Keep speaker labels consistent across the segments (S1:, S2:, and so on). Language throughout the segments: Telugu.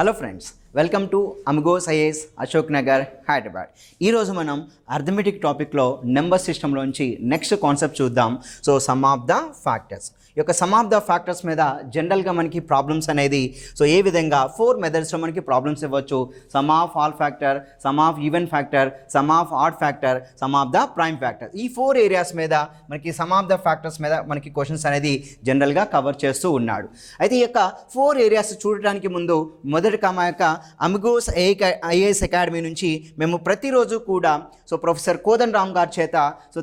S1: Hello friends, welcome to Amigos IAS Ashok Nagar Hyderabad. ఈరోజు మనం అర్థమెటిక్ టాపిక్లో నెంబర్ సిస్టంలోంచి నెక్స్ట్ కాన్సెప్ట్ చూద్దాం. So sum of the factors, ఈ యొక్క సమ్ ఆఫ్ ద ఫ్యాక్టర్స్ మీద జనరల్గా మనకి ప్రాబ్లమ్స్ అనేది ఏ విధంగా 4 మెథడ్స్లో మనకి ప్రాబ్లమ్స్ ఇవ్వచ్చు. Sum of all factor, some of even factor, some of add factor, some of the prime factor. ఈ 4 ఏరియాస్ మీద మనకి సమ్ ఆఫ్ ద ఫ్యాక్టర్స్ మీద మనకి క్వశ్చన్స్ అనేది జనరల్గా కవర్ చేస్తూ ఉన్నాడు. అయితే ఈ యొక్క 4 ఏరియాస్ చూడటానికి ముందు మొదటిగా మా యొక్క అమిగోస్ ఐఏఎస్ అకాడమీ నుంచి మేము ప్రతిరోజు కూడా ప్రొఫెసర్ కోదండ రామ్ గారి చేత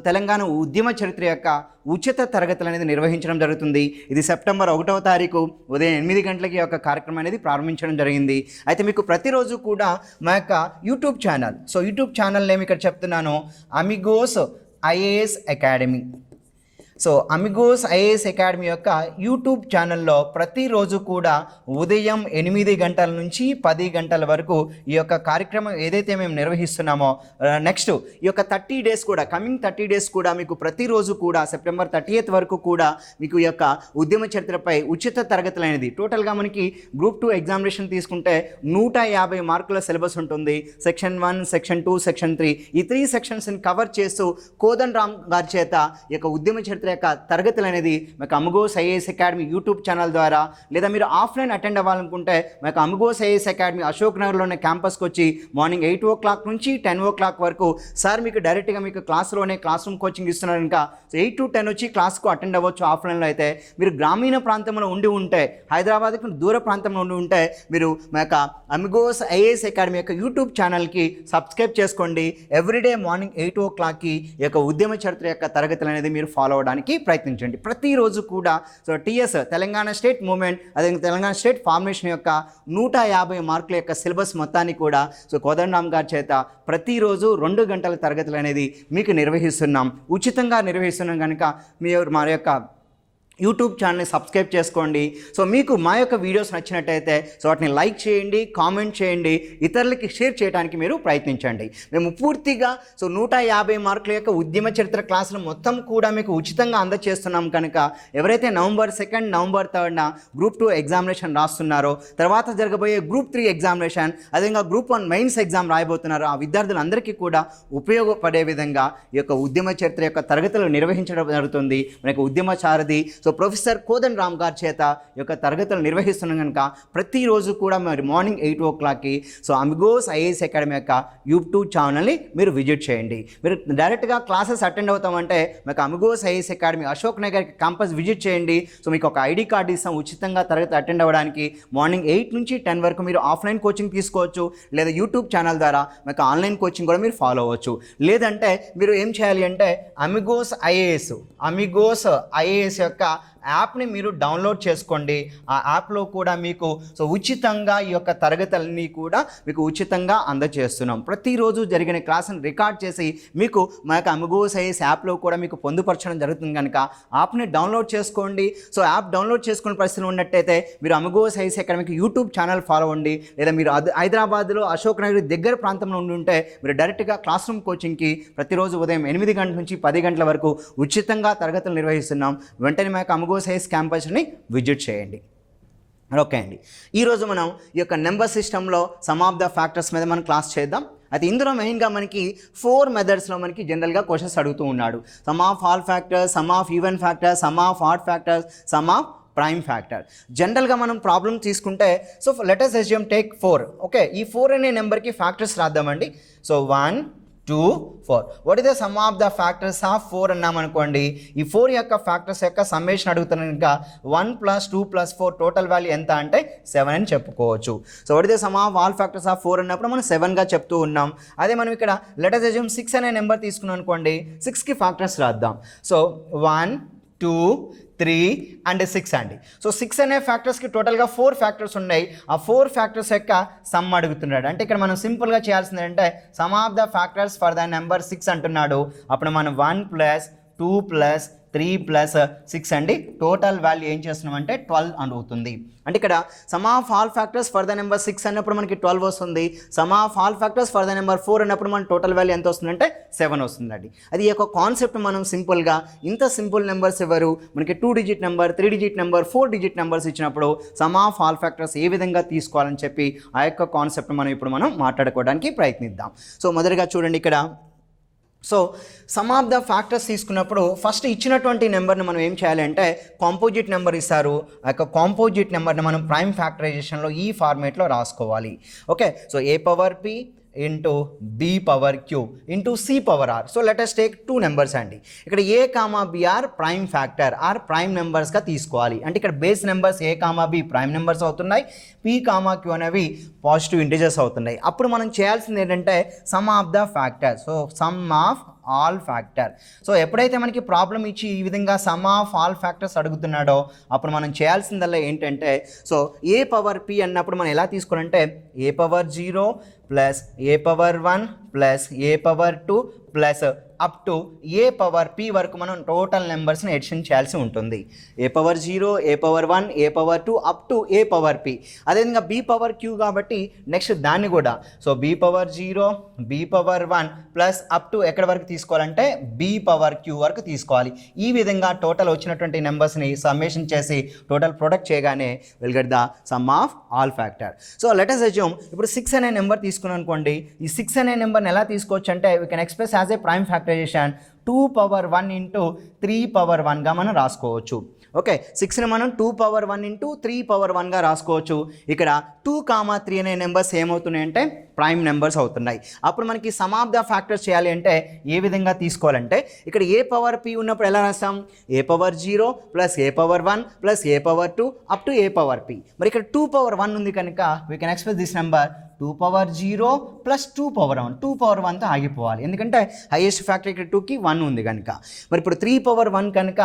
S1: తెలంగాణ ఉద్యమ చరిత్ర యొక్క ఉచిత తరగతులు అనేది నిర్వహించడం జరుగుతుంది. ఇది సెప్టెంబర్ 1వ తారీఖు ఉదయం 8 గంటలకి యొక్క కార్యక్రమం అనేది ప్రారంభించడం జరిగింది. అయితే మీకు ప్రతిరోజు కూడా మా యొక్క YouTube channel, YouTube channel name ఇక్కడ చెప్తున్నాను, Amigos IAS academy. Amigos IAS academy యొక్క యూట్యూబ్ ఛానల్లో ప్రతిరోజు కూడా ఉదయం 8 గంటల నుంచి 10 గంటల వరకు ఈ యొక్క కార్యక్రమం ఏదైతే మేము నిర్వహిస్తున్నామో నెక్స్ట్ ఈ యొక్క 30 డేస్ కూడా, కమింగ్ 30 డేస్ కూడా మీకు ప్రతిరోజు కూడా సెప్టెంబర్ 30th వరకు కూడా మీకు ఈ యొక్క ఉద్యమ చరిత్రపై ఉచిత తరగతులు అనేది టోటల్గా మనకి గ్రూప్ 2 ఎగ్జామినేషన్ తీసుకుంటే 150 మార్కుల సిలబస్ ఉంటుంది. సెక్షన్ 1, సెక్షన్ 2, సెక్షన్ 3 ఈ 3 సెక్షన్స్ని కవర్ చేస్తూ కోదండ రామ్ గారి చేత ఈ యొక్క ఉద్యమ చరిత్ర యొక్క తరగతులు అనేది మీకు Amigos IAS academy YouTube channel ద్వారా, లేదా మీరు ఆఫ్లైన్ అటెండ్ అవ్వాలనుకుంటే మీకు అమిగోస్ ఐఏఎస్ అకాడమీ అశోక్ నగర్లోనే క్యాంపస్కి వచ్చి మార్నింగ్ 8 o'clock నుంచి 10 o'clock వరకు సార్ మీకు డైరెక్ట్గా మీకు క్లాస్లోనే క్లాస్ రూమ్ కోచింగ్ ఇస్తున్నారు. ఇంకా 8 to 10 వచ్చి క్లాస్కు అటెండ్ అవ్వచ్చు ఆఫ్లైన్లో. అయితే మీరు గ్రామీణ ప్రాంతంలో ఉండి ఉంటే, హైదరాబాద్కి దూర ప్రాంతంలో ఉండి ఉంటే మీరు మా యొక్క అమిగోస్ ఐఏఎస్ అకాడమీ యొక్క యూట్యూబ్ ఛానల్కి సబ్స్క్రైబ్ చేసుకోండి. ఎవ్రీడే మార్నింగ్ 8 o'clockకి ఈ యొక్క ఉద్యమ చరిత్ర యొక్క తరగతులు అనేది మీరు ఫాలో అవ్వడానికి ప్రయత్నించండి. ప్రతిరోజు కూడా టీఎస్ తెలంగాణ స్టేట్ మూవ్మెంట్, అదే తెలంగాణ స్టేట్ ఫార్మేషన్ యొక్క 150 మార్కుల యొక్క సిలబస్ మొత్తాన్ని కూడా కోదండ రామ్ గారి చేత ప్రతిరోజు 2 గంటల తరగతులు అనేది మీకు నిర్వహిస్తున్నాం, ఉచితంగా నిర్వహిస్తున్నాం. కనుక మీరు మా యొక్క యూట్యూబ్ ఛానల్ని సబ్స్క్రైబ్ చేసుకోండి. మీకు మా యొక్క వీడియోస్ నచ్చినట్టయితే వాటిని లైక్ చేయండి, కామెంట్ చేయండి, ఇతరులకి షేర్ చేయడానికి మీరు ప్రయత్నించండి. మేము పూర్తిగా 150 మార్కుల యొక్క ఉద్యమ చరిత్ర క్లాసులు మొత్తం కూడా మీకు ఉచితంగా అందజేస్తున్నాం. కనుక ఎవరైతే November 2nd, November 3rd group 2 examination రాస్తున్నారో, తర్వాత జరగబోయే గ్రూప్ 3 ఎగ్జామినేషన్, అదేవిధంగా గ్రూప్ 1 మెయిన్స్ ఎగ్జామ్ రాయబోతున్నారో ఆ విద్యార్థులందరికీ కూడా ఉపయోగపడే విధంగా ఈ యొక్క ఉద్యమ చరిత్ర యొక్క తరగతులు నిర్వహించడం జరుగుతుంది. మనకు ఉద్యమ సారథి ప్రొఫెసర్ కోదండ రామ్ గారి చేత ఈ యొక్క తరగతులు నిర్వహిస్తున్నాం. కనుక ప్రతిరోజు కూడా మరి మార్నింగ్ 8 o'clockకి అమిగోస్ ఐఏఎస్ అకాడమీ యొక్క యూట్యూబ్ ఛానల్ని మీరు విజిట్ చేయండి. మీరు డైరెక్ట్గా క్లాసెస్ అటెండ్ అవుతామంటే మీకు Amigos IAS academy Ashok Nagar campus visit చేయండి. మీకు ఒక ఐడి కార్డు ఇస్తాం ఉచితంగా తరగతి అటెండ్ అవ్వడానికి. మార్నింగ్ 8 నుంచి 10 వరకు మీరు ఆఫ్లైన్ కోచింగ్ తీసుకోవచ్చు, లేదా యూట్యూబ్ ఛానల్ ద్వారా మీకు ఆన్లైన్ కోచింగ్ కూడా మీరు ఫాలో అవ్వచ్చు. లేదంటే మీరు ఏం చేయాలి అంటే అమిగోస్ ఐఏఎస్ యొక్క యాప్ని మీరు డౌన్లోడ్ చేసుకోండి. ఆ యాప్లో కూడా మీకు ఉచితంగా ఈ యొక్క తరగతులన్నీ కూడా మీకు ఉచితంగా అందజేస్తున్నాం. ప్రతిరోజు జరిగిన క్లాసును రికార్డ్ చేసి మీకు మా యొక్క అమిగోస్ ఐఏఎస్ యాప్లో కూడా మీకు పొందుపరచడం జరుగుతుంది. కనుక యాప్ని డౌన్లోడ్ చేసుకోండి. యాప్ డౌన్లోడ్ చేసుకునే పరిస్థితులు ఉన్నట్టయితే మీరు అమిగోస్ ఐఏఎస్ అకాడమీకి యూట్యూబ్ ఛానల్ ఫాలో అవ్వండి. లేదా మీరు హైదరాబాద్లో అశోక్ నగర్ దగ్గర ప్రాంతంలో ఉండి ఉంటే మీరు డైరెక్ట్గా క్లాస్ రూమ్ కోచింగ్కి ప్రతిరోజు ఉదయం 8 గంటల నుంచి 10 గంటల వరకు ఉచితంగా తరగతులు నిర్వహిస్తున్నాం. వెంటనే మా యొక్క అమిగోస్ ఐఏఎస్ క్యాంపస్ని విజిట్ చేయండి. ఓకే అండి, ఈరోజు మనం ఈ యొక్క నెంబర్ సిస్టంలో సమ్ ఆఫ్ ద ఫ్యాక్టర్స్ మీద మనం క్లాస్ చేద్దాం. అయితే ఇందులో మెయిన్గా మనకి 4 మెథడ్స్లో మనకి జనరల్గా క్వశ్చన్స్ అడుగుతూ ఉన్నాడు. Sum of all factors, sum of even factors, sum of odd factors, sum of prime factor. జనరల్గా మనం ప్రాబ్లం తీసుకుంటే let us assume take 4. Okay, ఈ 4 అనే నెంబర్కి ఫ్యాక్టర్స్ రాద్దామండి. 1, 2, 4. What is the sum of the factors of 4 అన్నాం అనుకోండి. ఈ 4 యొక్క ఫ్యాక్టర్స్ యొక్క సమ్మేషన్ అడుగుతున్నాను. ఇంకా 1 + 2 + 4 టోటల్ వాల్యూ ఎంత అంటే 7 అని చెప్పుకోవచ్చు. What is the sum of all factors of 4 అన్నప్పుడు మనం 7గా చెప్తూ ఉన్నాం. అదే మనం ఇక్కడ లెట్ us assume 6 అనే నెంబర్ తీసుకున్నాం అనుకోండి. 6కి ఫ్యాక్టర్స్ రాద్దాం. 1, 2, 3 and 6 అండి. 6 అనే ఫ్యాక్టర్స్కి టోటల్గా 4 ఫ్యాక్టర్స్ ఉన్నాయి. ఆ 4 ఫ్యాక్టర్స్ యొక్క సమ్ అడుగుతున్నాడు. అంటే ఇక్కడ మనం సింపుల్గా చేయాల్సింది అంటే some of the factors for the number 6 అంటున్నాడు. అప్పుడు మనం 1 + 2 + 3 ప్లస్ 6 అండి. టోటల్ వాల్యూ ఏం చేస్తున్నాం అంటే 12 అని అవుతుంది. అంటే ఇక్కడ sum of all factors for the number 6 అన్నప్పుడు మనకి 12 వస్తుంది. Some of all factors for the number 4 అన్నప్పుడు మన టోటల్ వాల్యూ ఎంత వస్తుందంటే 7 వస్తుందండి. అది ఒక కాన్సెప్ట్ మనం సింపుల్గా ఇంత సింపుల్ నెంబర్స్ ఎవరు మనకి 2 digit number, 3 digit number, 4 digit numbers ఇచ్చినప్పుడు సమ్ ఆఫ్ ఆల్ ఫ్యాక్టర్స్ ఏ విధంగా తీసుకోవాలని చెప్పి ఆ యొక్క కాన్సెప్ట్ మనం మాట్లాడుకోవడానికి ప్రయత్నిద్దాం. సో మొదటిగా చూడండి ఇక్కడ. So sum of the factors తీసుకున్నప్పుడు ఫస్ట్ ఇచ్చినటువంటి నెంబర్ని మనం ఏం చేయాలి అంటే కాంపోజిట్ నెంబర్ ఇస్తారు. ఆ యొక్క కాంపోజిట్ నెంబర్ని మనం ప్రైమ్ ఫ్యాక్టరైజేషన్లో ఈ ఫార్మేట్లో రాసుకోవాలి. Okay, so a power P into B power q into c power r. So let us take 2 numbers అండి. ఇక్కడ a comma b are prime factor are prime నెంబర్స్గా తీసుకోవాలి. అంటే ఇక్కడ base numbers a comma b prime numbers అవుతున్నాయి, పి కామా క్యూ అనేవి పాజిటివ్ ఇంటిజర్స్ అవుతున్నాయి. అప్పుడు మనం చేయాల్సింది ఏంటంటే sum of the factor. So sum of all factor. So ఎప్పుడైతే మనకి ప్రాబ్లం ఇచ్చి ఈ విధంగా సమ్ ఆఫ్ ఆల్ ఫ్యాక్టర్స్ అడుగుతున్నాడో అప్పుడు మనం చేయాల్సిందల్లా ఏంటంటే సో ఏ పవర్ పి అన్నప్పుడు మనం ఎలా తీసుకోవాలంటే a power 0 plus A power 1 plus A power 2 plus up to A power p వరకు మనం టోటల్ నెంబర్స్ని ఎడిషన్ చేయాల్సి ఉంటుంది. A power 0, a power 1, a power 2 up to A power p. అదేవిధంగా బి పవర్ క్యూ కాబట్టి నెక్స్ట్ దాన్ని కూడా so b power 0, B power 1 plus up to ఎక్కడి వరకు తీసుకోవాలంటే బి పవర్ క్యూ వరకు తీసుకోవాలి. ఈ విధంగా టోటల్ వచ్చినటువంటి నెంబర్స్ని సమ్మేషన్ చేసి టోటల్ ప్రొడక్ట్ చేయగానే will get the sum of all factor. So let us assume ఇప్పుడు 6 అనే నెంబర్ తీసుకున్నాం అనుకోండి. ఈ 6 అనే నెంబర్ని ఎలా తీసుకోవచ్చు అంటే we can express as a prime factorisation 2 power 1 into 3 power 1గా మనం రాసుకోవచ్చు. ఓకే, 6ని మనం 2 పవర్ 1 ఇంటూ 3 పవర్ 1గా రాసుకోవచ్చు. ఇక్కడ 2, 3 అనే నెంబర్స్ ఏమవుతున్నాయి అంటే ప్రైమ్ నెంబర్స్ అవుతున్నాయి. అప్పుడు మనకి సమ్ ఆఫ్ ద ఫ్యాక్టర్స్ చేయాలి అంటే ఏ విధంగా తీసుకోవాలంటే ఇక్కడ ఏ పవర్ పి ఉన్నప్పుడు ఎలా రాస్తాం a power 0 plus A power 1 plus A power 2 up to A power p. మరి ఇక్కడ 2 పవర్ 1 ఉంది కనుక we can express this number 2 power 0 plus 2 power 1. 2 power 1తో ఆగిపోవాలి ఎందుకంటే హైయెస్ట్ ఫ్యాక్టర్ ఇక్కడ 2కి 1 ఉంది కనుక. మరి ఇప్పుడు 3 పవర్ 1 కనుక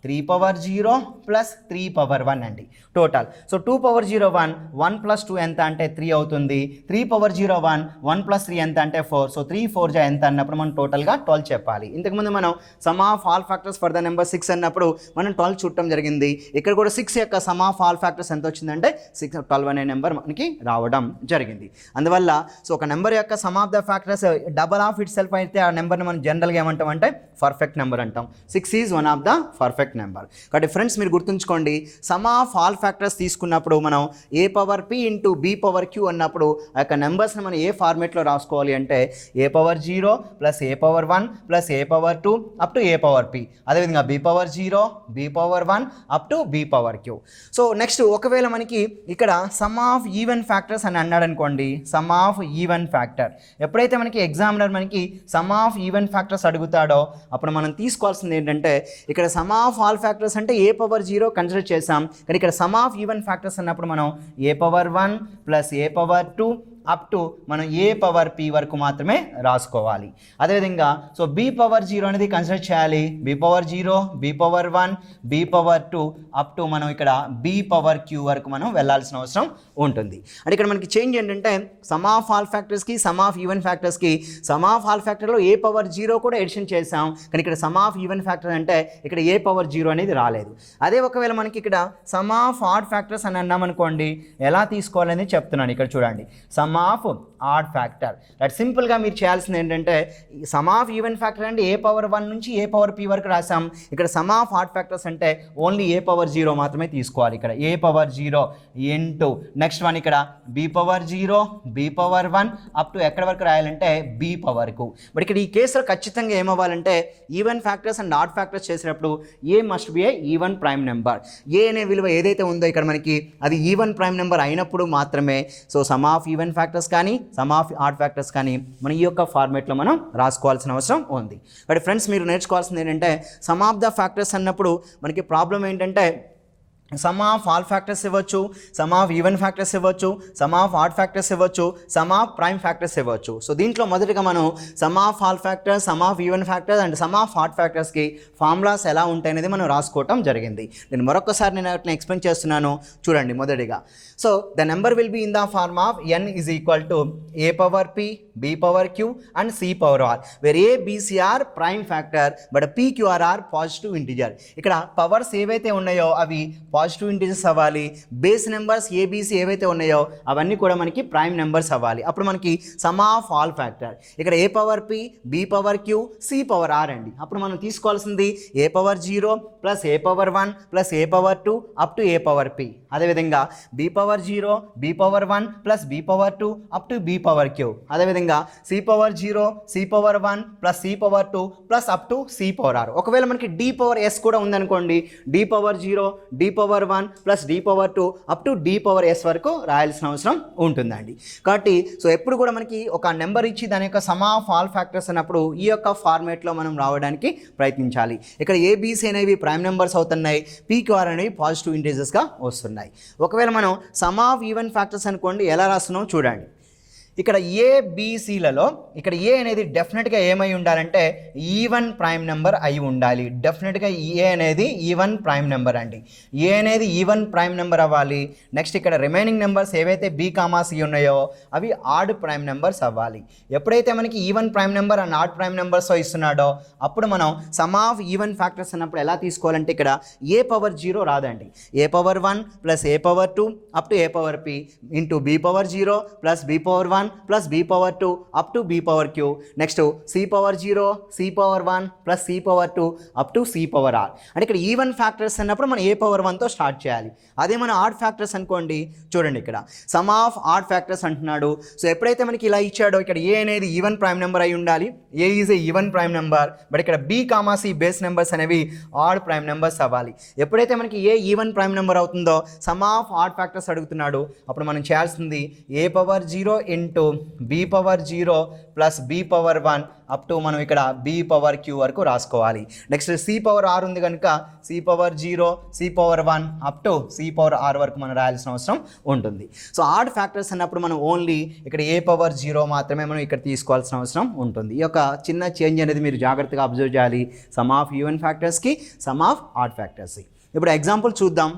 S1: 3 పవర్ 0 ప్లస్ 3 పవర్ 1 అండి టోటల్. సో 2 పవర్ 0 1, 1 ప్లస్ 2 ఎంత అంటే 3 అవుతుంది. 3 పవర్ 0 1, 1 ప్లస్ 3 ఎంత అంటే 4. సో 3 4 జా ఎంత అన్నప్పుడు మనం టోటల్గా 12 చెప్పాలి. ఇంతకుముందు మనం sum of all factors for the number 6 అన్నప్పుడు మనం 12 చూడటం జరిగింది. ఇక్కడ కూడా 6 యొక్క సమ్ ఆఫ్ ఆల్ ఫ్యాక్టర్స్ ఎంత వచ్చిందంటే 12 అనే నెంబర్ మనకి రావడం జరిగింది. అందువల్ల సో ఒక నెంబర్ యొక్క some of the factors double of it self అయితే ఆ నెంబర్ని మనం జనరల్గా ఏమంటాం అంటే పర్ఫెక్ట్ నెంబర్ అంటాం. 6 is one of the perfect number. కాబట్టి ఫ్రెండ్స్ మీరు గుర్తుంచుకోండి సమ్ ఆఫ్ ఆల్ ఫ్యాక్టర్స్ తీసుకున్నప్పుడు మనం a power P into B power q అన్నప్పుడు ఆ యొక్క నెంబర్స్ని మనం ఏ ఫార్మేట్లో రాసుకోవాలి అంటే a power 0 plus A power 1 plus A power 2 up to A power p. అదేవిధంగా b power 0, B power 1 up to B power q. So next ఒకవేళ మనకి ఇక్కడ సమ్ ఆఫ్ ఈవెన్ ఫ్యాక్టర్స్ అని అన్నాడు అనుకోండి. సమ్ ఆఫ్ ఈవెన్ ఫ్యాక్టర్ ఎప్పుడైతే మనకి ఎగ్జామినర్ మనకి సమ్ ఆఫ్ ఈవెన్ ఫ్యాక్టర్స్ అడుగుతాడో అప్పుడు మనం తీసుకోవాల్సింది ఏంటంటే ఇక్కడ సమ్ ఆఫ్ ఆల్ ఫ్యాక్టర్స్ అంటే ఏ పవర్ 0 కన్సిడర్ చేసాం కానీ ఇక్కడ సమ్ ఆఫ్ ఈవెన్ ఫ్యాక్టర్స్ అన్నప్పుడు మనం a power 1 plus A power 2 up to మనం ఏ పవర్ పి వరకు మాత్రమే రాసుకోవాలి. అదేవిధంగా సో బి పవర్ 0 అనేది కన్సిడర్ చేయాలి. B power 0, B power 1, B power 2 up to మనం ఇక్కడ బి పవర్ క్యూ వరకు మనం వెళ్ళాల్సిన అవసరం ఉంటుంది. అంటే ఇక్కడ మనకి చేంజ్ ఏంటంటే సమ్ ఆఫ్ ఆల్ ఫ్యాక్టర్స్కి సమ్ ఆఫ్ ఈవెన్ ఫ్యాక్టర్స్కి సమ్ ఆఫ్ ఆల్ ఫ్యాక్టర్లో ఏ పవర్ 0 కూడా ఎడిషన్ చేసాం కానీ ఇక్కడ సమ్ ఆఫ్ ఈవెన్ ఫ్యాక్టర్ అంటే ఇక్కడ ఏ పవర్ 0 అనేది రాలేదు. అదే ఒకవేళ మనకి ఇక్కడ సమ్ ఆఫ్ ఆడ్ ఫ్యాక్టర్స్ అని అన్నాం అనుకోండి ఎలా తీసుకోవాలని చెప్తున్నాను. ఇక్కడ చూడండి some of add factor that సింపుల్గా మీరు చేయాల్సింది ఏంటంటే సమ్ ఆఫ్ ఈవెన్ ఫ్యాక్టర్ అంటే ఏ పవర్ 1 నుంచి ఏ పవర్ పి వరకు రాసాం. ఇక్కడ సమ్ ఆఫ్ ఆడ్ ఫ్యాక్టర్స్ అంటే ఓన్లీ ఏ పవర్ 0 మాత్రమే తీసుకోవాలి. ఇక్కడ ఏ పవర్ 0 ఇంటూ నెక్స్ట్ వన్ ఇక్కడ B power 0, B power 1 up to ఎక్కడి వరకు రాయాలంటే బి పవర్కు. బట్ ఇక్కడ ఈ కేసులో ఖచ్చితంగా ఏమవ్వాలంటే even factors and odd factors చేసినప్పుడు a must be a even prime number. A అనే విలువ ఏదైతే ఉందో ఇక్కడ మనకి అది ఈవెన్ ప్రైమ్ నెంబర్ అయినప్పుడు మాత్రమే so sum of even factors కానీ సమ్ ఆఫ్ ఆడ్ ఫ్యాక్టర్స్ కానీ మన ఈ యొక్క ఫార్మేట్లో మనం రాసుకోవాల్సిన అవసరం ఉంది. బట్ ఫ్రెండ్స్ మీరు నేర్చుకోవాల్సింది ఏంటంటే సమ్ ఆఫ్ ద ఫ్యాక్టర్స్ అన్నప్పుడు మనకి ప్రాబ్లం ఏంటంటే సమ్ ఆఫ్ ఆల్ ఫ్యాక్టర్స్ ఇవ్వచ్చు, సమ్ ఆఫ్ ఈవెన్ ఫ్యాక్టర్స్ ఇవ్వచ్చు, సమ్ ఆఫ్ ఆడ్ ఫ్యాక్టర్స్ ఇవ్వచ్చు, సమ్ ఆఫ్ ప్రైమ్ ఫ్యాక్టర్స్ ఇవ్వచ్చు. సో దీంట్లో మొదటిగా మనం sum of all factors, sum of even factors and sum of odd ఫ్యాక్టర్స్కి ఫార్ములాస్ ఎలా ఉంటాయి అనేది మనం రాసుకోవటం జరిగింది. నేను మరొకసారి వాటిని ఎక్స్ప్లెయిన్ చేస్తున్నాను చూడండి. మొదటిగా so the number will be in the form of n is equal to a power p, b power q and c power r, where a, b, c are prime factor but p, q are positive integer. ఇక్కడ పవర్స్ ఏవైతే ఉన్నాయో అవి పాజిటివ్ ఇంటిజర్స్ అవ్వాలి. బేస్ నెంబర్స్ ఏబీసీ ఏవైతే ఉన్నాయో అవన్నీ కూడా మనకి ప్రైమ్ నెంబర్స్ అవ్వాలి. అప్పుడు మనకి సమ్ ఆఫ్ ఆల్ ఫ్యాక్టర్ ఇక్కడ ఏ power p, b power q, c power r అండి. అప్పుడు మనం తీసుకోవాల్సింది a power 0 plus A power 1 plus A power 2 up to A power p. అదేవిధంగా b power 0, B power 1 plus B power 2 up to B power q. అదేవిధంగా c power 0, C power 1 plus C power 2 plus up to C power r. ఒకవేళ మనకి డి పవర్ ఎస్ కూడా ఉందనుకోండి, D power 0, D power 1 plus D power 2 up to D power S వరకు రాయాల్సిన అవసరం ఉంటుందండి. కాబట్టి సో ఎప్పుడు కూడా మనకి ఒక నెంబర్ ఇచ్చి దాని యొక్క సమ్ ఆఫ్ ఆల్ ఫ్యాక్టర్స్ అన్నప్పుడు ఈ యొక్క ఫార్మేట్లో మనం రావడానికి ప్రయత్నించాలి. ఇక్కడ ఏబీసీ అనేవి ప్రైమ్ నెంబర్స్ అవుతున్నాయి, పీక్యూఆర్ అనేవి పాజిటివ్ ఇంటిజర్స్గా వస్తున్నాయి. ఒకవేళ మనం సమ్ ఆఫ్ ఈవెన్ ఫ్యాక్టర్స్ అనుకోండి, ఎలా రాస్తున్నామో చూడండి. ఇక్కడ ఏబిసిలలో ఇక్కడ ఏ అనేది డెఫినెట్గా ఏమై ఉండాలంటే ఈవెన్ ప్రైమ్ నెంబర్ అయి ఉండాలి. డెఫినెట్గా ఏ అనేది ఈవెన్ ప్రైమ్ నెంబర్ అండి. ఏ అనేది ఈవెన్ ప్రైమ్ నెంబర్ అవ్వాలి. నెక్స్ట్ ఇక్కడ రిమైనింగ్ నెంబర్స్ ఏవైతే బి కామా సి ఉన్నాయో అవి ఆడ్ ప్రైమ్ నెంబర్స్ అవ్వాలి. ఎప్పుడైతే మనకి even prime number and odd prime numbers ఇస్తున్నాడో అప్పుడు మనం సమ్ ఆఫ్ ఈవెన్ ఫ్యాక్టర్స్ అన్నప్పుడు ఎలా తీసుకోవాలంటే ఇక్కడ ఏ పవర్ 0 రాదండి. A power 1 plus A power 2 up to A power P into B power 0 plus B power 1 plus B power 2 up to B power Q. Next C power 0, C power 1 plus C power 2 up to C power R. అంటే ఇక్కడ ఈవెన్ ఫ్యాక్టర్స్ అన్నప్పుడు మనం ఏ పవర్ 1తో స్టార్ట్ చేయాలి. అదే మన ఆడ్ ఫ్యాక్టర్స్ అనుకోండి, చూడండి ఇక్కడ సమ్ ఆఫ్ ఆడ్ ఫ్యాక్టర్స్ అంటున్నాడు. సో ఎప్పుడైతే మనకి ఇలా ఇచ్చాడో ఇక్కడ ఏ అనేది ఈవెన్ ప్రైమ్ నెంబర్ అయి ఉండాలి. A is A even prime number, but ఇక్కడ B comma C base numbers అనేవి ఆడ్ ప్రైమ్ నెంబర్స్ అవ్వాలి. ఎప్పుడైతే మనకి ఏ ఈవెన్ ప్రైమ్ నెంబర్ అవుతుందో సమ్ ఆఫ్ ఆడ్ ఫ్యాక్టర్స్ అడుగుతున్నాడు, అప్పుడు మనం చేయాల్సింది A power 0 into B power 0 plus B power 1 up to మనం ఇక్కడ బి పవర్ క్యూ వరకు రాసుకోవాలి. నెక్స్ట్ సి పవర్ ఆర్ ఉంది కనుక C power 0, C power 1 up to C power R వరకు మనం రాయాల్సిన అవసరం ఉంటుంది. సో ఆడ్ ఫ్యాక్టర్స్ అన్నప్పుడు మనం ఓన్లీ ఇక్కడ ఏ పవర్ 0 మాత్రమే మనం ఇక్కడ తీసుకోవాల్సిన అవసరం ఉంటుంది. ఈ యొక్క చిన్న చేంజ్ అనేది మీరు జాగ్రత్తగా అబ్జర్వ్ చేయాలి, సమ్ ఆఫ్ ఈవెన్ ఫ్యాక్టర్స్కి, సమ్ ఆఫ్ ఆడ్ ఫ్యాక్టర్స్కి. ఇప్పుడు ఎగ్జాంపుల్ చూద్దాం.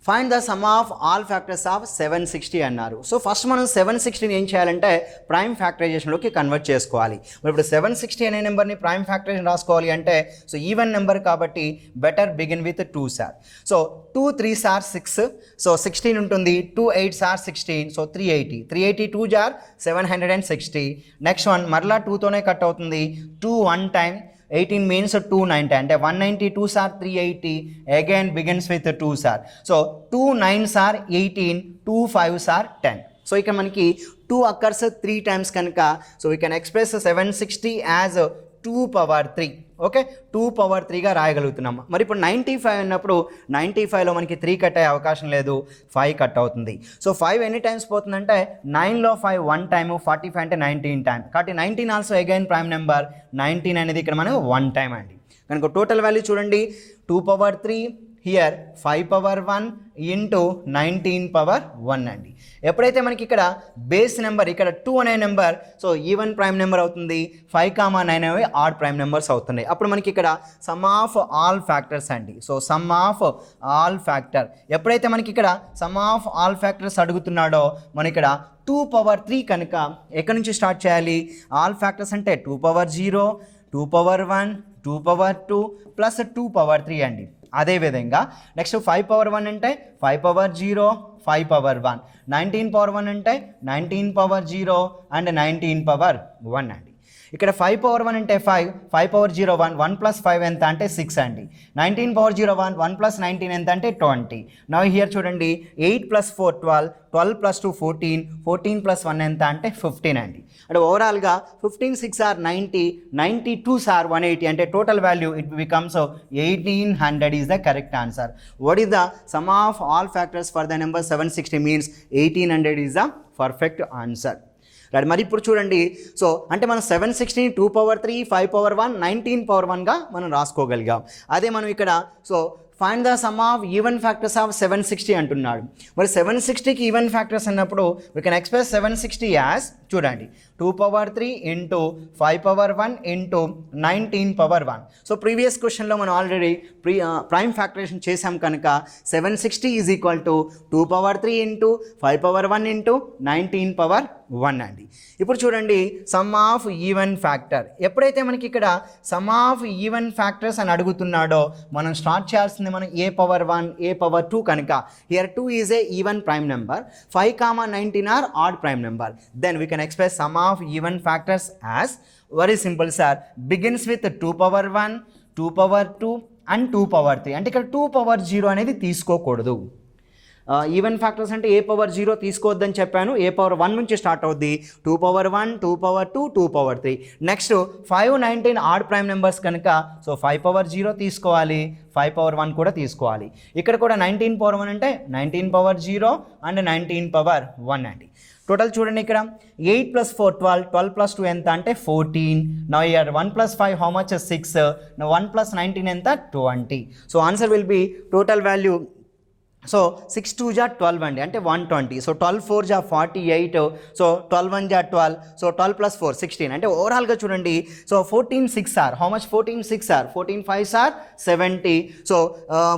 S1: Find the sum of all factors of 760 అన్నారు. సో ఫస్ట్ మనం 760 ఏం చేయాలంటే ప్రైమ్ ఫ్యాక్టరైజేషన్లోకి కన్వర్ట్ చేసుకోవాలి. ఇప్పుడు 760 అనే నెంబర్ని ప్రైమ్ ఫ్యాక్టరైజేషన్ రాసుకోవాలి అంటే సో ఈవెన్ నెంబర్ కాబట్టి better begin with 2 sir. So 2 3s are 6, so 16 ఉంటుంది. 2 8s are 16, సో 380. 380 2 జార్ 760. నెక్స్ట్ వన్ మరలా 2తోనే కట్ అవుతుంది. 2 1 టైం 18 means 290 అంటే 192 సార్ 380 again begins with 2 sir. So 2 9s are 18, 2 5s are 10. So ఇక్కడ మనకి 2 అక్కర్స్ 3 టైమ్స్ కనుక so we can express 760 as 2 power 3. Okay, 2 power 3గా రాయగలుగుతున్నాం. మరి ఇప్పుడు 95 అన్నప్పుడు 95లో మనకి 3 కట్ అయ్యే అవకాశం లేదు, 5 కట్ అవుతుంది. సో 5 ఎన్ని టైమ్స్ పోతుందంటే 9లో 5 1 టైము, 45 అంటే 19 టైం. కాబట్టి 19 ఆల్సో అగైన్ ప్రైమ్ నెంబర్. 19 అనేది ఇక్కడ మనం 1 టైం అండి. కనుక టోటల్ వాల్యూ చూడండి, 2 power 3 here 5 power 1 into 19 power 1 అండి. ఎప్పుడైతే మనకి ఇక్కడ బేస్ నెంబర్ ఇక్కడ 2 అనే number so even prime number అవుతుంది, 5 కామా 9 అనేవి ఆడ్ ప్రైమ్ నెంబర్స్ అవుతున్నాయి. అప్పుడు మనకి ఇక్కడ సమ్ ఆఫ్ ఆల్ ఫ్యాక్టర్స్ అండి. So sum of all factor ఎప్పుడైతే మనకి ఇక్కడ సమ్ ఆఫ్ ఆల్ ఫ్యాక్టర్స్ అడుగుతున్నాడో మన ఇక్కడ 2 పవర్ 3 కనుక ఎక్కడి నుంచి స్టార్ట్ చేయాలి? ఆల్ ఫ్యాక్టర్స్ అంటే 2 power 0, 2 power 1, 2 power 2 plus 2 power 3 అండి. అదేవిధంగా నెక్స్ట్ 5 పవర్ 1 అంటే 5 పవర్ 0, 5 పవర్ 1, 19 పవర్ 1 అంటే 19 పవర్ 0 అండ్ 19 పవర్ 1 అండి. ఇక్కడ 5 పవర్ 1 అంటే 5, 5 పవర్ 0 1, 1 ప్లస్ 5 ఎంత అంటే 6 అండి. 19 పవర్ 0 1, 1 ప్లస్ 19 ఎంత అంటే 20. నౌ హియర్ చూడండి 8 ప్లస్ 4 12, 12 ప్లస్ 2 14, 14 ప్లస్ 1 ఎంత అంటే 15 అండి. అంటే ఓవరాల్గా 15 6 are 90, 92s are 180 అంటే total value it becomes 1800 is the correct answer. What is the sum of all factors for the number 760 means 1800 is the perfect answer. Right, మరి ఇప్పుడు చూడండి సో అంటే మనం 760 2 పవర్ 3, 5 పవర్ 1, 19 పవర్ 1గా మనం రాసుకోగలిగాం. అదే మనం ఇక్కడ so find the sum of even factors of 760 అంటున్నాడు. మరి 760కి ఈవెన్ ఫ్యాక్టర్స్ అన్నప్పుడు వీ కెన్ ఎక్స్ప్రెస్ 760 యాజ్ చూడండి 2^3 ఇంటూ 5^1 ఇంటూ 19^1. సో ప్రీవియస్ క్వశ్చన్లో మనం ఆల్రెడీ ప్రైమ్ ఫ్యాక్టరేషన్ చేసాం కనుక 760 is equal to 2^3 into 5^1 into 19^1 అండి. ఇప్పుడు చూడండి సమ్ ఆఫ్ ఈవెన్ ఫ్యాక్టర్. ఎప్పుడైతే మనకి ఇక్కడ సమ్ ఆఫ్ ఈవెన్ ఫ్యాక్టర్స్ అని అడుగుతున్నాడో మనం స్టార్ట్ చేయాల్సింది మనం a^1 a^2 కనుక here 2 is A even prime number, 5, 19 are odd prime number. Then we can express sum of even factors as very simple sir, begins with 2^1 2^2 and 2^3. అంటే ఇక్కడ 2^0 అనేది తీసుకోకూడదు. ఈవెన్ ఫ్యాక్టర్స్ అంటే a^0 తీసుకోవద్దని చెప్పాను, a^1 నుంచి స్టార్ట్ అవుద్ది, 2^1 2^2 2^3. నెక్స్ట్ 5, 19 ఆడ్ ప్రైమ్ నెంబర్స్ కనుక సో 5^0 తీసుకోవాలి, 5^1 కూడా తీసుకోవాలి. ఇక్కడ కూడా 19^1 అంటే 19^0 అండ్ 19^1 అండి. టోటల్ చూడండి ఇక్కడ 8 + 4 12, 12 + 2 ఎంత అంటే 14. నౌ ఇయర్ 1 + 5 హౌ మచ్ 6, 1 + 19 ఎంత 20. So answer will be total value so 6 2 జా 12 అండి, అంటే 120. సో 12 4 జా 48, సో 12 1 జా 12, సో 12 + 4 16. అంటే ఓవరాల్గా చూడండి so 14 6 are how much 14 6 are 14 5 are 70. So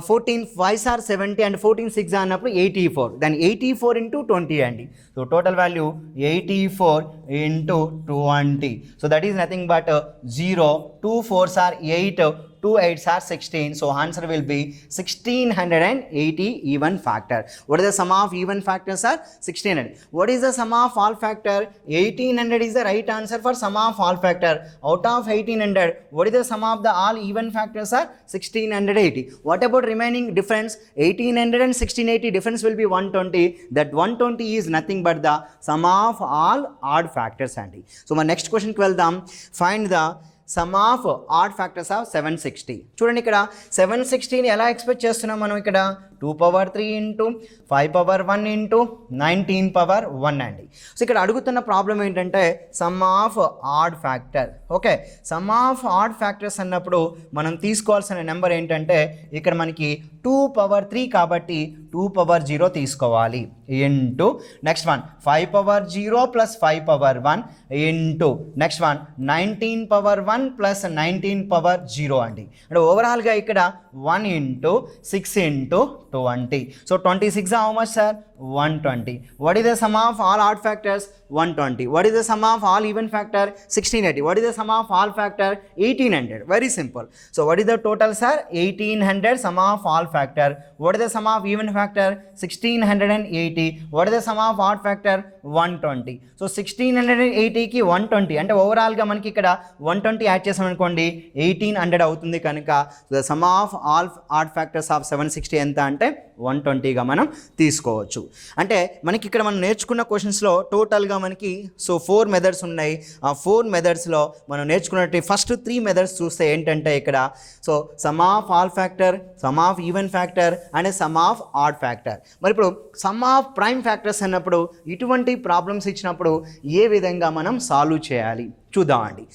S1: 14 5 are 70 and 14 6 అన్నప్పుడు 84. దాని 84 ఇంటూ 20 అండి. So total value 84 into 20. So that is nothing but 0, 2 4s are 8, 2 8s are 16. So answer will be 1680 even factor. What is the sum of even factors are 1600. What is the sum of all factor? 1800 is the right answer for sum of all factor. Out of 1800, what is the sum of the all even factors are 1680. What about remaining difference? 1800 and 1680 difference will be 120. That 120 is nothing but the sum of all odd factors అండి. So my next question కి వెళ్దాం. Find the some of odd factors of 760. చూడండి ఇక్కడ 760ని ఎలా ఎక్స్పెక్ట్ చేస్తున్నాం మనం ఇక్కడ 2^3 ఇంటూ 5^1 ఇంటూ 19^1 అండి. సో ఇక్కడ అడుగుతున్న ప్రాబ్లం ఏంటంటే sum of add factor. Okay, some of odd factors అన్నప్పుడు మనం తీసుకోవాల్సిన నెంబర్ ఏంటంటే ఇక్కడ మనకి 2^3 కాబట్టి 2^0 తీసుకోవాలి into next one 5^0 + 5^1 into next one 19^1 + 19^0 అండి. అంటే ఓవరాల్గా ఇక్కడ 1 into 6 into 20. So 26 how much sir? 120. What is the sum of all odd factors? 120. What is the sum of all even factor? 1680. What is the sum of all factor? 1800. Very simple. So what is the total sir? 1800 sum of all factor. What is the sum of even factor? 1680. What is the sum of odd factor? 120. So 1680కి 120 అంటే ఓవరాల్గా మనకి ఇక్కడ 120 యాడ్ చేసాం అనుకోండి 1800 అవుతుంది కనుక the sum of all odd factors of 760 ఎంత అంటే 120గా మనం తీసుకోవచ్చు. అంటే మనకి ఇక్కడ మనం నేర్చుకున్న క్వశ్చన్స్లో టోటల్గా మనకి సో 4 మెథడ్స్ ఉన్నాయి. ఆ 4 మెథడ్స్లో మనం నేర్చుకున్నట్టు ఫస్ట్ 3 మెథడ్స్ చూస్తే ఏంటంటే ఇక్కడ so sum of all factor, some of even factor and sum of add factor. మరి ఇప్పుడు సమ్ ఆఫ్ ప్రైమ్ ఫ్యాక్టర్స్ అన్నప్పుడు ఇటువంటి ప్రాబ్లమ్స్ ఇచ్చినప్పుడు ఏ విధంగా మనం సాల్వ్ చేయాలి చూద్దామండి.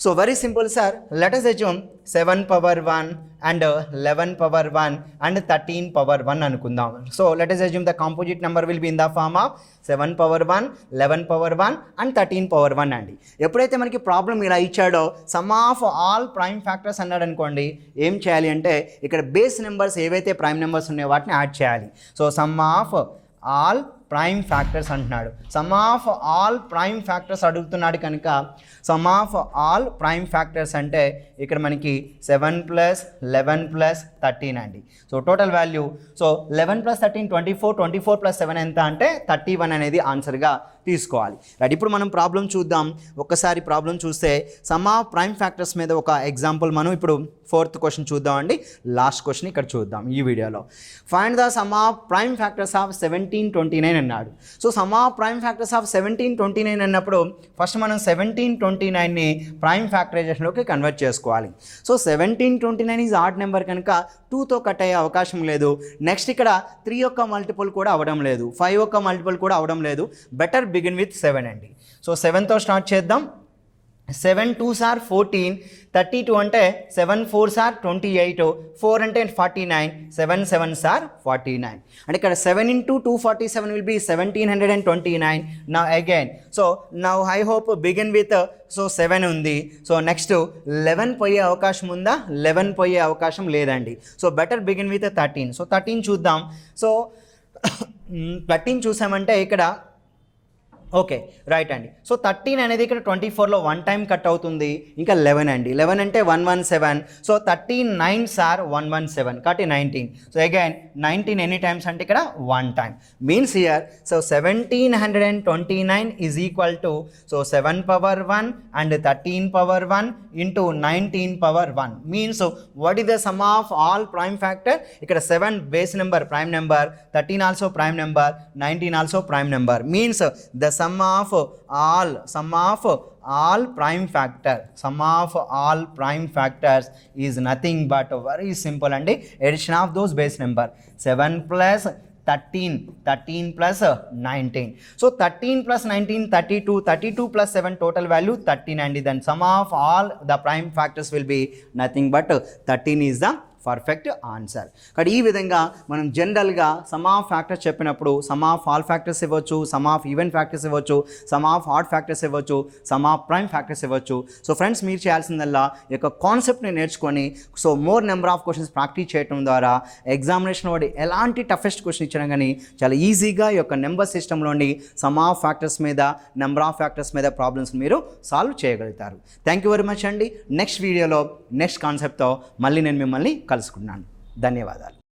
S1: So very simple sir, let us assume 7^1 and 11^1 and 13^1 అనుకుందాం. So let us assume the composite number will be in the form of 7^1 11^1 and 13^1 అండి. ఎప్పుడైతే మనకి ప్రాబ్లం ఇలా ఇచ్చాడో sum of all prime factors అన్నాడు అనుకోండి, ఏం చేయాలి అంటే ఇక్కడ బేస్ నెంబర్స్ ఏవైతే ప్రైమ్ నెంబర్స్ ఉన్నాయో వాటిని యాడ్ చేయాలి. So sum of all prime factors అంటున్నాడు, sum of all prime factors అడుగుతున్నాడు కనుక sum of all prime factors అంటే ఇక్కడ మనకి 7 + 11 + 13 అండి. సో టోటల్ వాల్యూ సో 11 + 13 24, 24 + 7 ఎంత అంటే 31 అనేది ఆన్సర్గా తీసుకోవాలి. రైట్, ఇప్పుడు మనం ప్రాబ్లం చూద్దాం. ఒక్కసారి ప్రాబ్లం చూస్తే సమ్ ఆఫ్ ప్రైమ్ ఫ్యాక్టర్స్ మీద ఒక ఎగ్జాంపుల్ మనం ఇప్పుడు 4th క్వశ్చన్ చూద్దామండి. లాస్ట్ క్వశ్చన్ ఇక్కడ చూద్దాం ఈ వీడియోలో. Find the sum of prime factors of 1729 అన్నాడు. So sum of prime factors of 1729 అన్నప్పుడు ఫస్ట్ మనం 1729ని ప్రైమ్ ఫ్యాక్టరైజేషన్లోకి కన్వర్ట్ చేసుకోవాలి. సో 1729 ఈజ్ ఆడ్ నెంబర్ కనుక 2తో కట్ అయ్యే అవకాశం లేదు. నెక్స్ట్ ఇక్కడ 3 యొక్క మల్టిపుల్ కూడా అవ్వడం లేదు, 5 యొక్క మల్టిపుల్ కూడా అవ్వడం లేదు. బెటర్ బిగిన్ విత్ 7 అండి. సో 7తో స్టార్ట్ చేద్దాం. 7 2s are 14, 32 అంటే 7 4s are 28, 4 అంటే 49, 7 7s are 49. అంటే ఇక్కడ 7 into 247 will be 1729. Now again, so now I hope begin with so 7 ఉంది. సో నెక్స్ట్ 11 పోయే అవకాశం ఉందా? 11 పోయే అవకాశం లేదండి. So better begin with 13. So 13 చూద్దాం. సో 13 చూసామంటే ఇక్కడ ఓకే రైట్ అండి. సో 13 అనేది ఇక్కడ 24లో 1 టైం కట్ అవుతుంది. ఇంకా 11 అండి. 11 అంటే 117. సో 13 9s are 117 కాబట్టి 19. సో అగైన్ 19 ఎనీ టైమ్స్ అంటే ఇక్కడ 1 time means here. So 1729 is equal to so 7 power 1 and 13 power 1 into 19 power 1 means what is the sum of all prime factor? ఇక్కడ 7 base number prime number, 13 also prime number, 19 also prime number means the sum of all prime factors is nothing but very simple and addition of those base number 7 plus 13 plus 19. So 13 plus 19 32 plus 7 total value 13 and then sum of all the prime factors will be nothing but 13 is the perfect answer. కానీ ఈ విధంగా మనం జనరల్గా సమ్ ఆఫ్ ఫ్యాక్టర్స్ చెప్పినప్పుడు సమ్ ఆఫ్ ఆల్ ఫ్యాక్టర్స్ ఇవ్వచ్చు, సమ్ ఆఫ్ ఈవెన్ ఫ్యాక్టర్స్ ఇవ్వచ్చు, సమ్ ఆఫ్ ఆడ్ ఫ్యాక్టర్స్ ఇవ్వచ్చు, సమ్ ఆఫ్ ప్రైమ్ ఫ్యాక్టర్స్ ఇవ్వచ్చు. సో ఫ్రెండ్స్ మీరు చేయాల్సిందల్లా ఈ యొక్క కాన్సెప్ట్ని నేర్చుకొని so more number of questions practice చేయడం ద్వారా ఎగ్జామినేషన్ వాడి ఎలాంటి టఫెస్ట్ క్వశ్చన్ ఇచ్చినా కానీ చాలా ఈజీగా ఈ యొక్క నెంబర్ సిస్టంలోని సమ్ ఆఫ్ ఫ్యాక్టర్స్ మీద, నెంబర్ ఆఫ్ ఫ్యాక్టర్స్ మీద ప్రాబ్లమ్స్ మీరు సాల్వ్ చేయగలుగుతారు. థ్యాంక్ యూ వెరీ మచ్ అండి. నెక్స్ట్ వీడియోలో నెక్స్ట్ కాన్సెప్ట్తో మళ్ళీ నేను మిమ్మల్ని కలుసుకున్నాను. ధన్యవాదాలు.